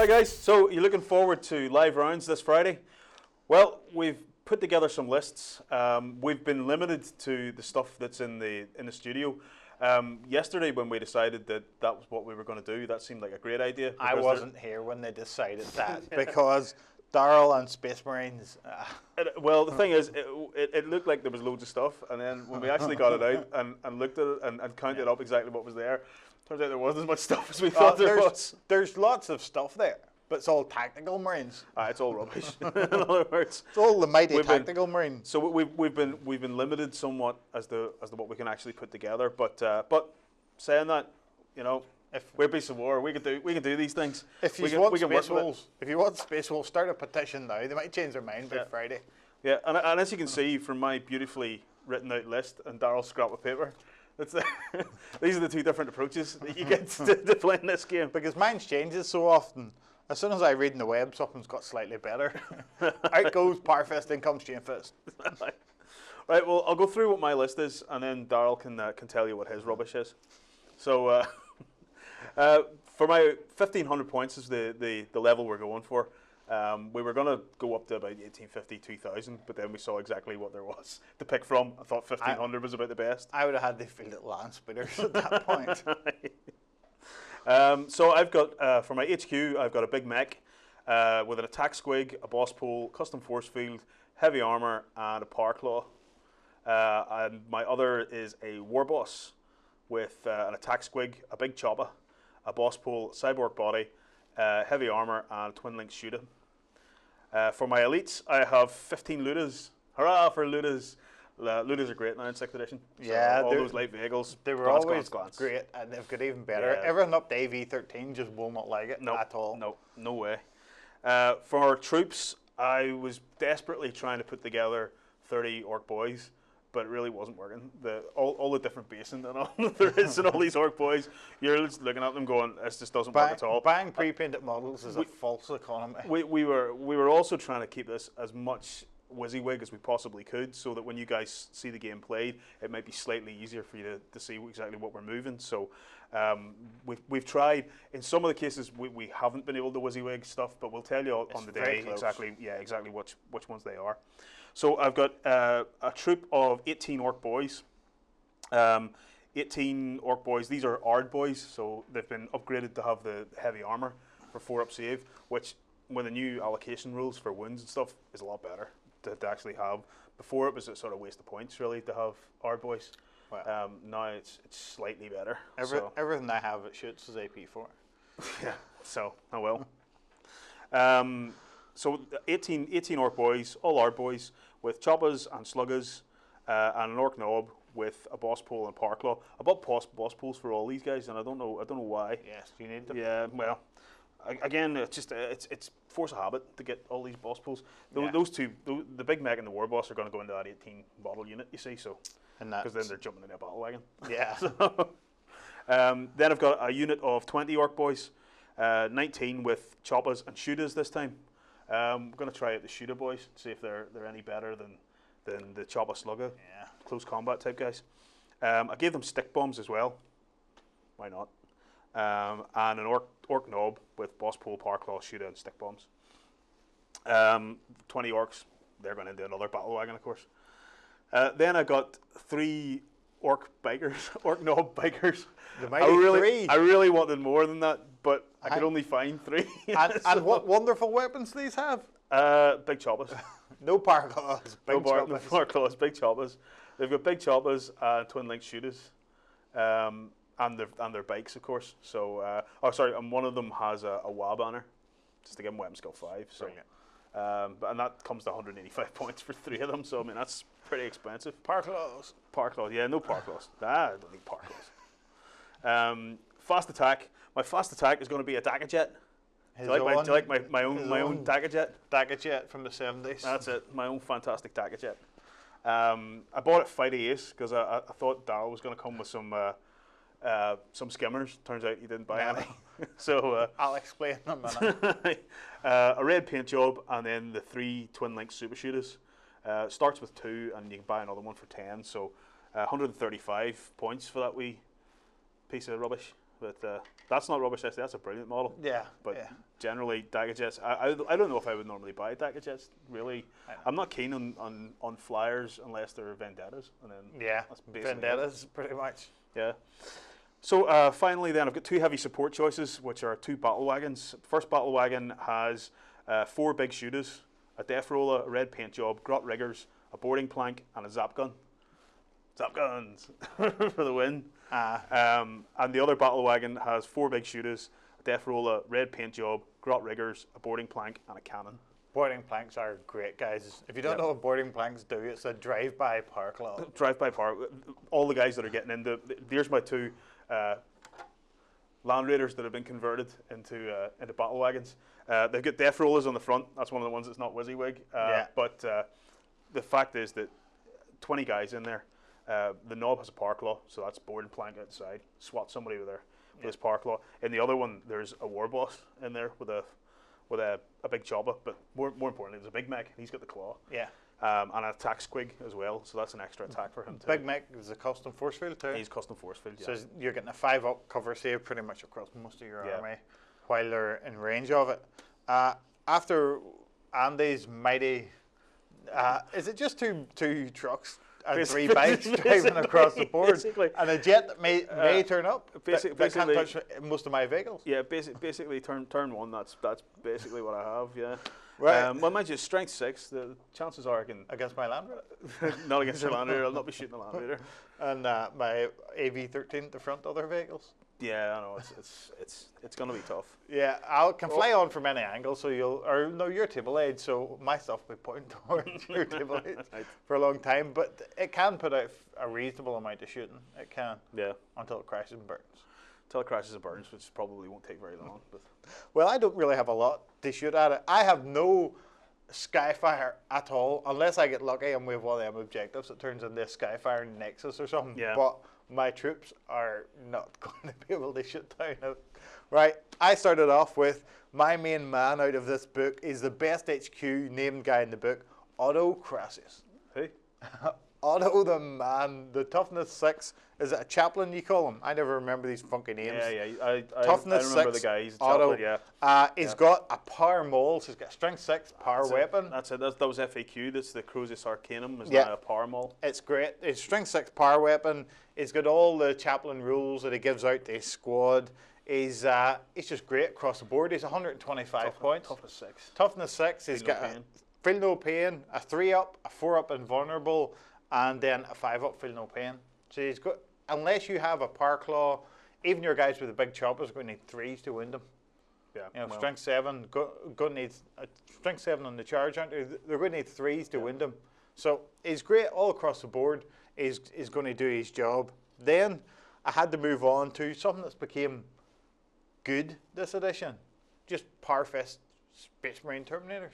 Hi guys, so you're looking forward to live rounds this Friday? Well, we've put together some lists. We've been limited to the stuff that's in the studio. Yesterday when we decided that that was what we were going to do, that seemed like a great idea. I wasn't here when they decided that because Darrell and Space Marines. Well, the thing is, it looked like there was loads of stuff, and then when we actually got it out and looked at it and counted up exactly what was there, turns out there wasn't as much stuff as we thought there was. There's lots of stuff there, but it's all tactical Marines. It's all rubbish. In other words, it's all the mighty tactical Marines. So we've been limited somewhat as to what we can actually put together. But saying that, you know, if we're Beasts of War, we can do these things. If you want Space Wolves, start a petition now. They might change their mind by Friday. Yeah, and as you can see from my beautifully written out list and Darrell's scrap of paper, these are the two different approaches that you get to playing this game. Because mine changes so often. As soon as I read in the web, something's got slightly better. Out goes Power Fist, in comes Chain Fist. Right, well, I'll go through what my list is, and then Darrell can tell you what his rubbish is. So, for my 1,500 points is the level we're going for. We were going to go up to about 1,850, 2,000, but then we saw exactly what there was to pick from. I thought 1,500 was about the best. I would have had the field at land speeders at that point. So I've got, for my HQ, I've got a big mech with an attack squig, a boss pole, custom force field, heavy armor, and a power claw. And my other is a war boss with an attack squig, a big chopper, a boss pole, cyborg body, heavy armor, and a twin link shooter. For my elites, I have 15 Ludas. Hurrah for Ludas! Ludas are great now in 6th edition. So yeah, all those light vehicles. They were always great, and they've got even better. Yeah. Everything up to AV13 just will not like it at all. No way. For our troops, I was desperately trying to put together 30 orc boys, but it really wasn't working. All the different basing and all there is in all these orc boys, you're just looking at them going, this just doesn't work at all. Buying pre-painted models is a false economy. We were also trying to keep this as much WYSIWYG as we possibly could, so that when you guys see the game played, it might be slightly easier for you to see exactly what we're moving. So we've tried. In some of the cases, we haven't been able to WYSIWYG stuff, but we'll tell you on the day exactly which ones they are. So I've got a troop of 18 orc boys. 18 orc boys. These are Ard boys, so they've been upgraded to have the heavy armor for 4-up save, which with the new allocation rules for wounds and stuff is a lot better to actually have. Before it was a sort of waste of points really to have Ard boys. Wow. Now it's slightly better. Everything I have it shoots is AP4. Yeah. So so 18 orc boys, all Ard boys with choppers and sluggers, and an orc knob with a boss pole and a power claw. I bought boss poles for all these guys, and I don't know why. Yes, you need them. Yeah, well, again, it's just it's force of habit to get all these boss poles. Those two, the big mech and the war boss, are going to go into that 18 model unit. You see, so because then they're jumping in a battle wagon. Yeah. So, then I've got a unit of 20 orc boys, 19 with choppers and shooters this time. I'm going to try out the shooter boys, see if they're any better than the chopper slugger. Yeah. Close combat type guys. I gave them stick bombs as well. Why not? And an orc knob with boss pole, power claw, shooter, and stick bombs. 20 orcs. They're going into another battle wagon, of course. Then I got 3 orc bikers, orc knob bikers. The mighty 3. I really wanted more than that, but I could only find 3. And what wonderful weapons these have? Big choppers. No power claws. No power claws. Big choppers. They've got big choppers, twin link shooters, and their bikes, of course. So, and one of them has a WA banner, just to give them weapon skill 5. So, and that comes to 185 points for 3 of them. So, I mean, that's pretty expensive. Power claws. Power claws. Yeah, no power claws. I don't need power claws. Fast attack. My fast attack is going to be a Dagger Jet. Do you like my own Dagger Jet? Dagger Jet from the 70s. That's it. My own fantastic Dagger Jet. I bought it Fight Ace because I thought Darrell was going to come with some skimmers. Turns out he didn't buy any. So I'll explain in a minute. A red paint job, and then the 3 twin link super shooters. Starts with 2, and you can buy another one for 10. So 135 points for that wee piece of rubbish. but that's not rubbish. That's a brilliant model. Yeah, But yeah. generally, Dagger Jets, I don't know if I would normally buy Dagger Jets, really. I'm not keen on flyers unless they're Vendettas. And then Yeah, that's basically Vendettas, pretty much. Yeah. So finally then, I've got 2 heavy support choices, which are 2 battle wagons. The first battle wagon has 4 big shooters, a death roller, a red paint job, grot riggers, a boarding plank, and a zap gun. Zap guns for the win. And the other battle wagon has 4 big shooters, a death roller, red paint job, grot riggers, a boarding plank, and a cannon. Boarding planks are great, guys. If you don't know what boarding planks do, it's a drive-by power claw. Drive-by power. All the guys that are getting into, here's my 2 Land Raiders that have been converted into battle wagons. They've got death rollers on the front. That's one of the ones that's not WYSIWYG. But the fact is that 20 guys in there. The knob has a power claw, so that's board and plank outside. Swat somebody with his power claw. In the other one, there's a war boss in there with a big chopper, but more importantly, there's a big mech. He's got the claw. Yeah. And an attack squig as well, so that's an extra attack for him too. Big mech is a custom force field too. He's custom force field. Yeah. So you're getting a 5-up cover save pretty much across most of your army while they're in range of it. After Andy's mighty, is it just two trucks and 3 bikes driving across the board, and a jet that may turn up that can't touch most of my vehicles? Yeah, basically turn 1. That's basically what I have. Yeah. Right. Well, mind you, strength 6. The chances are I can against my Land Raider. not against your Land Raider. I'll not be shooting a Land Raider. And my AV-13 to front other vehicles. Yeah, I know it's going to be tough. Yeah, I can fly on from any angle, so you're table edge, so my stuff will be pointing towards your table edge for a long time. But it can put out a reasonable amount of shooting. It can. Yeah. Until it crashes and burns. Until it crashes and burns, which probably won't take very long. But well, I don't really have a lot to shoot at it. I have no Skyfire at all, unless I get lucky and we have one of them objectives that turns into a Skyfire Nexus or something. Yeah. But my troops are not going to be able to shoot down it. Right, I started off with my main man out of this book is the best HQ named guy in the book, Otto Crassus. Who? Otto the man, the toughness 6. Is it a chaplain you call him? I never remember these funky names. Yeah. I Toughness remember 6, the guy. He's a Otto. chaplain, yeah. He's got a power maul, so he's got a strength 6 power weapon. That's it. That was FAQ. That's the Crozius Arcanum. Is Yeah. now a power maul. It's great. It's strength 6 power weapon. He's got all the chaplain rules that he gives out to his squad. He's just great across the board. He's 125 points. Toughness 6. Toughness 6. He's got feel no pain, a 3-up, a 4-up invulnerable, and then a 5-up feel no pain. So he's got, unless you have a power claw, even your guys with the big choppers are going to need 3s to win them. Yeah. You know, strength 7, going to need strength 7 on the charge, aren't they? They're going to need 3s to win them. So he's great all across the board. He's going to do his job. Then I had to move on to something that's became good this edition. Just Powerfest Space Marine Terminators.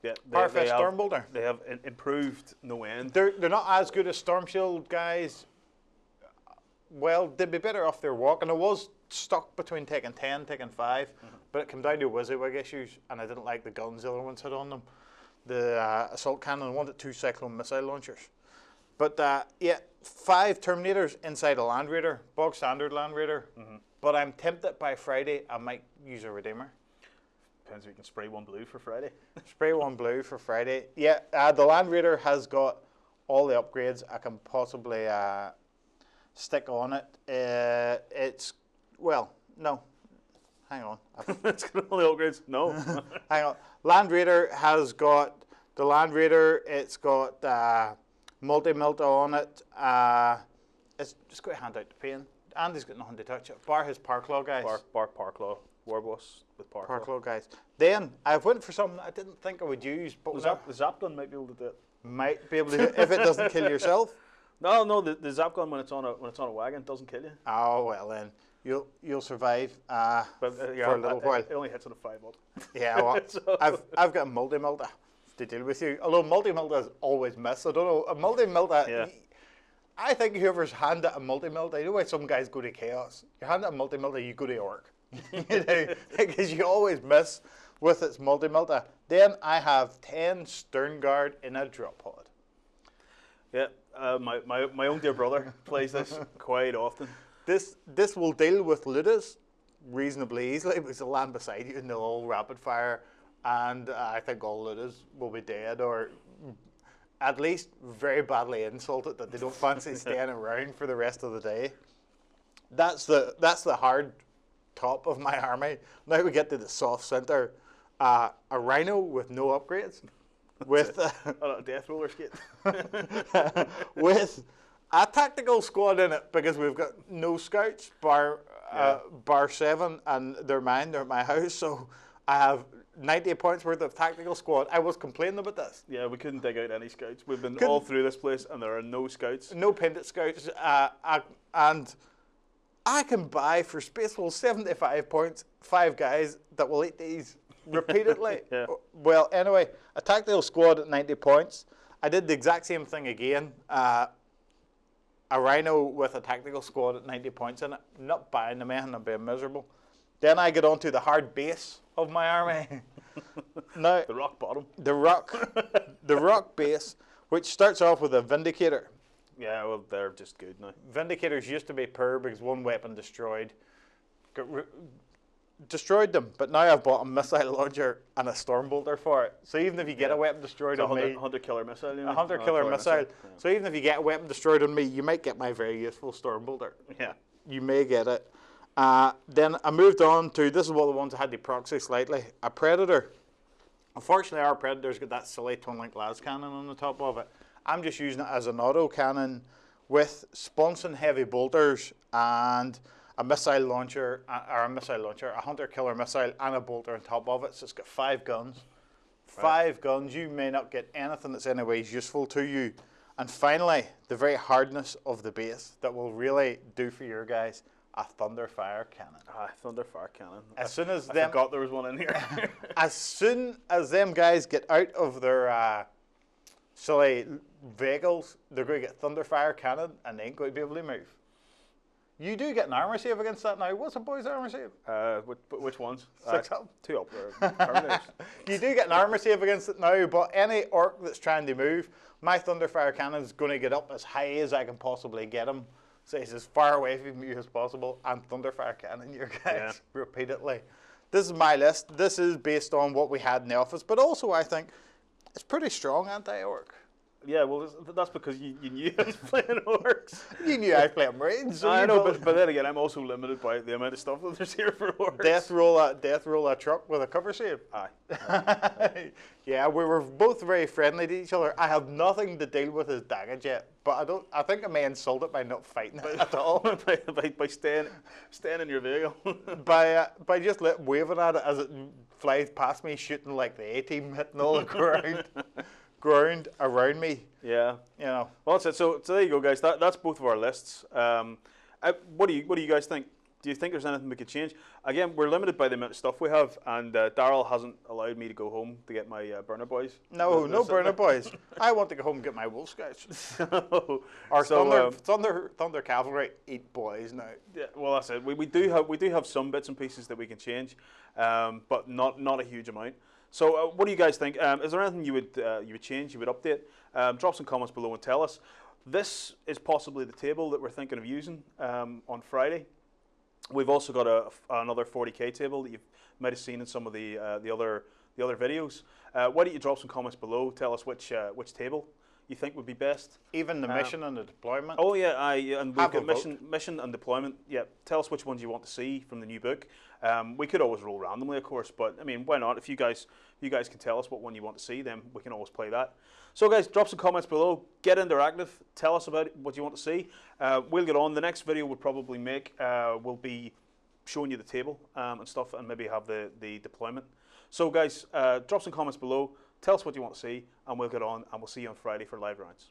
Yeah, Powerfest Stormbolter. They have improved no end. They're not as good as Storm Shield guys. Well, they'd be better off their walk. And I was stuck between taking 10, taking 5, but it came down to WYSIWYG issues, and I didn't like the guns the other ones had on them. The assault cannon wanted 2 cyclone missile launchers. But yeah, 5 Terminators inside a Land Raider, bog standard Land Raider. But I'm tempted by Friday I might use a Redeemer. Depends if you can spray 1 blue for Friday. Spray 1 blue for Friday. Yeah, the Land Raider has got all the upgrades I can possibly stick on it. It's, well, no. Hang on. It's got all the upgrades? No. Hang on. Land Raider has got, the Land Raider, it's got multi-melt on it. It's just got to hand out the pain. Andy's got nothing to touch it. Bar his power claw guys. Bar power claw. Warboss with power claw guys. Then I went for something I didn't think I would use, but the zap gun might be able to do it. Might be able to do it if it doesn't kill yourself. No, the zap gun when it's on a wagon doesn't kill you. Oh well, then you'll survive for a little while. It only hits on a 5-up. Yeah, well, so. I've got a multi-melta to deal with you. Although multi-meltas always miss. I don't know a multi-melta. Yeah. I think whoever's handed a multi-melta, you know why some guys go to chaos. You hand it a multi-melta, you go to orc. You know, because you always miss with its multi-melta. Then I have 10 Stern Guard in a drop pod. Yeah, my own dear brother plays this quite often. This will deal with Ludas reasonably easily because they'll land beside you and they'll all rapid fire, and I think all Ludas will be dead or at least very badly insulted that they don't fancy staying around for the rest of the day. That's the hard top of my army. Now we get to the soft center. A Rhino with no upgrades, with a death roller skate, with a tactical squad in it because we've got no scouts bar 7 and they're mine. They're at my house, so I have 90 points worth of tactical squad. I was complaining about this. Yeah, we couldn't dig out any scouts. We've been all through this place and there are no scouts. No painted scouts, and I can buy for Spacewall 75 points 5 guys that will eat these repeatedly. Yeah. Well, anyway, a tactical squad at 90 points. I did the exact same thing again. A Rhino with a tactical squad at 90 points in it. Not buying the man, I'm being miserable. Then I get on to the hard base of my army. Now, the rock bottom. The rock base, which starts off with a Vindicator. Yeah, well, they're just good now. Vindicators used to be poor because one weapon destroyed them, but now I've bought a missile launcher and a Stormbolter for it. So even if you get a weapon destroyed on me, hunter killer missile, you mean? a hunter killer missile. Yeah. So even if you get a weapon destroyed on me, you might get my very useful Stormbolter. Yeah, you may get it. Then I moved on to, this is one of the ones I had to proxy slightly, a Predator. Unfortunately, our Predator's got that silly twin-link las cannon on the top of it. I'm just using it as an auto cannon with sponson heavy bolters and a missile launcher, a hunter killer missile, and a bolter on top of it. So it's got 5 guns. Right. 5 guns. You may not get anything that's anyways useful to you. And finally, the very hardness of the base that will really do for your guys, a Thunderfire cannon. Thunderfire cannon. As soon as I forgot there was one in here. As soon as them guys get out of their silly vehicles, they're going to get Thunderfire cannon and they ain't going to be able to move. You do get an armor save against that now. What's a boy's armor save? Which ones? 6 up. 2 up there. You do get an armor save against it now, but any orc that's trying to move, my Thunderfire cannon is going to get up as high as I can possibly get him. So he's as far away from you as possible, and Thunderfire cannon your guys repeatedly. This is my list. This is based on what we had in the office, but also I think it's pretty strong anti-orc. Yeah, well, that's because you knew I was playing orcs. You knew I was playing Marines. So I know, but then again, I'm also limited by the amount of stuff that there's here for orcs. Death roll a truck with a cover save. Aye. Yeah, we were both very friendly to each other. I have nothing to deal with his dagger jet, but I think I may insult it by not fighting it at all. by staying in your vehicle. by just waving at it as it flies past me, shooting like the A-team, hitting all the ground around me. Yeah. You know. Well, that's it. So there you go, guys. That's both of our lists. What do you guys think? Do you think there's anything we could change? Again, we're limited by the amount of stuff we have, and Darrell hasn't allowed me to go home to get my Burner Boys. No Burner Boys. I want to go home and get my Wolf Scouts. Or Thunder Cavalry, 8 boys now. Yeah, well, that's it. We do have some bits and pieces that we can change, but not a huge amount. So what do you guys think? Is there anything you would change, you would update? Drop some comments below and tell us. This is possibly the table that we're thinking of using on Friday. We've also got another 40k table that you might have seen in some of the other videos. Why don't you drop some comments below? Tell us which table you think would be best. Even the mission and the deployment. Oh yeah, and we've got mission and deployment. Yeah, tell us which ones you want to see from the new book. We could always roll randomly, of course, but I mean, why not? If you guys can tell us what one you want to see, then we can always play that. So guys, drop some comments below. Get interactive. Tell us about what you want to see. We'll get on. The next video we'll probably make will be showing you the table and stuff, and maybe have the deployment. So guys, drop some comments below. Tell us what you want to see, and we'll get on, and we'll see you on Friday for live rounds.